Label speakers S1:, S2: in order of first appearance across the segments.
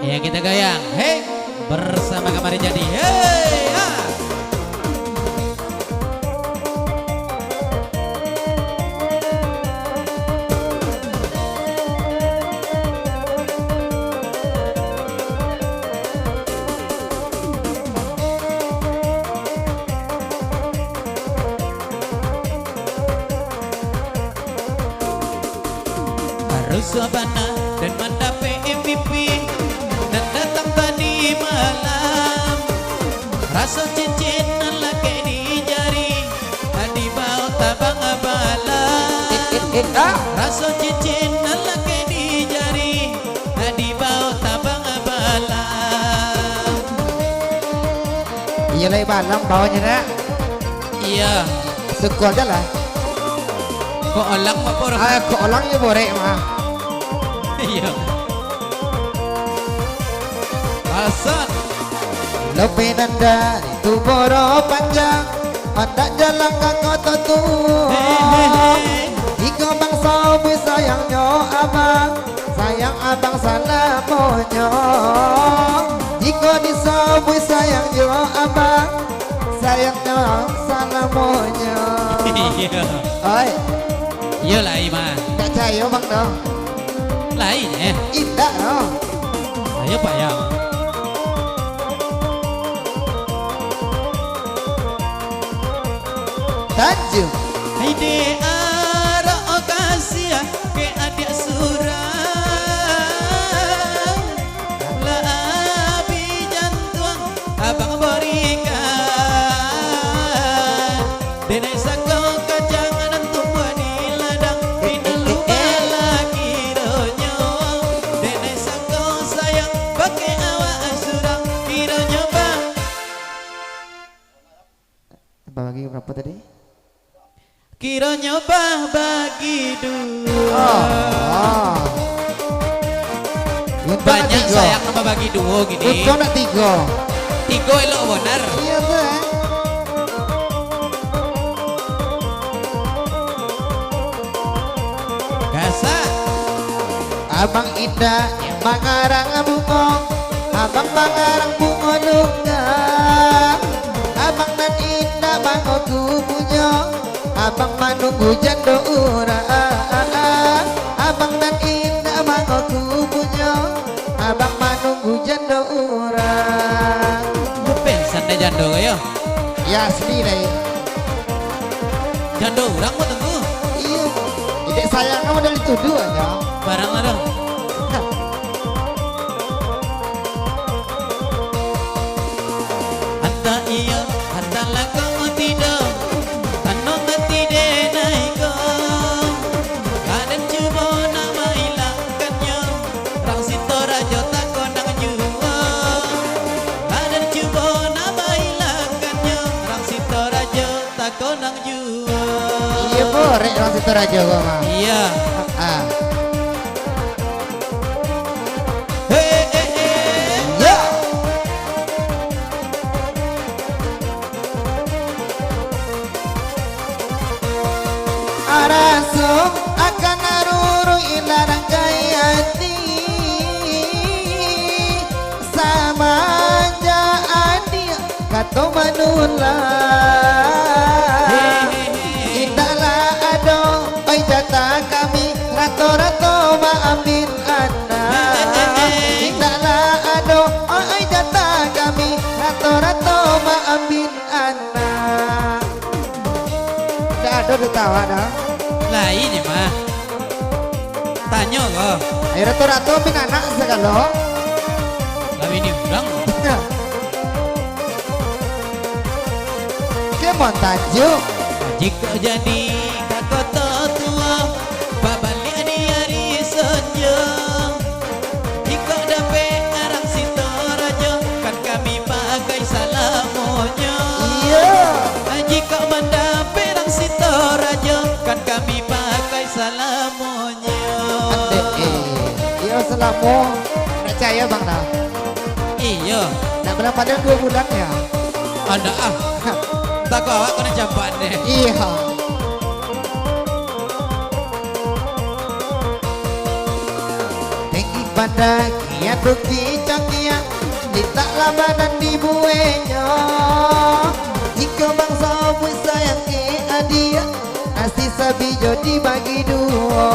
S1: Ya kita goyang, hei bersama kemarin jadi, hei ah. Harus sabana dan mendapat MVP dan datang tadi malam. Rasa cincin lagi di jari, di bau tabang abalan. Rasa cincin lagi di jari, di bau tabang abalan.
S2: Iya lah balam bawahnya nak.
S1: Iya.
S2: Sekuat dah lah.
S1: Kok olang mah por?
S2: Kok olang ya borek mah.
S1: Iya. Asal.
S2: Lebih nanda itu boro panjang, ada jalan kau tua. Iko bangsa bu sayangnya abang, sayang abang salamonya. Iko disabu sayangnya abang, sayangnya salamonya.
S1: Iya.
S2: Oi,
S1: Iya lah Ima.
S2: tak cayo bang dong.
S1: Lain
S2: Indah dong.
S1: Ayo Pak ya.
S2: Tanjung.
S1: Ide ara okasi ke adik surang. La abi jantung abang berikan. Denai sako kacangan tumbuh di ladang. Ini lupa lagi ronyo. Denai sako sayang pakai awak surang. Kironyo bang.
S2: Tambah lagi berapa tadi?
S1: Kira nyoba bagi dua. Banyak sayang nama bagi dua gini.
S2: Kau nak tiga.
S1: Tiga elok benar.
S2: Iya tuh.
S1: Gasak.
S2: Abang Indah yang mangarang bunga, abang mangarang bunga lunga. Abang dan Indah bango tubuhnya, abang menunggu jando ura. Abang dan Indah bango tubuhnya, abang menunggu jando ura.
S1: Bupen santai jando ya.
S2: Ya sendiri.
S1: Jando orang mau tunggu.
S2: Iya. Tidak sayang kamu dari tuduh aja.
S1: Barang lah dong. Anta iya, anta lagu tidak. Ano tidak naik kau. Kadang coba nama hilangkannya. Rang sito raja tak konang jua. Kadang coba nama hilangkannya. Rang sito raja tak konang jua.
S2: Iya borek orang situ raja gua mah.
S1: Iya.
S2: Ah.
S1: Ya.
S2: Araso akan aruru ilarang kayati sama adi kato manula indahlah ado oi jatah kami rato-rato maafin anak indahlah ado oi jatah kami rato-rato maafin anak dah ada ditawa dah.
S1: Lain ya mah. Tanya kok.
S2: Ayo rato-rato min anak segalo.
S1: Kami ini bilang.
S2: Kemon tajuk.
S1: Jika jadi kakak tua, babalik di hari senja. Jika dapet arang sito raja, kan kami pakai salamonya.
S2: Iya.
S1: Jika mendapat arang sito raja, kan kami pakai salamonya.
S2: Iya selamu. Nak caya bang dah.
S1: Iya.
S2: Nak bilang pada 2 bulan ya.
S1: Ada ah. Tak kau awak kena jamban deh.
S2: Iya. pada kian bukti cakia Ditak labanan di buenya Jika bangsa pun sayang ke adia Nasi sabijo dibagi dua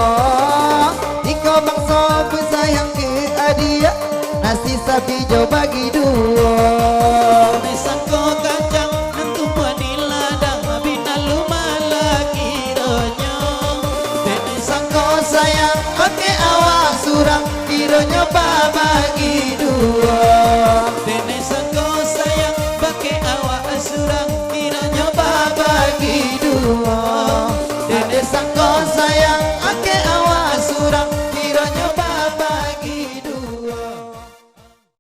S2: Jika bangsa pun sayang ke adia Nasi sabijo bagi dua
S1: Sangko kacang nentu di ladang bina lumala kironya Dene
S2: Sangko sayang oke awak surang Kironya bagi dua
S1: Dene sangko sayang pakai awak surang kironya
S2: bagi dua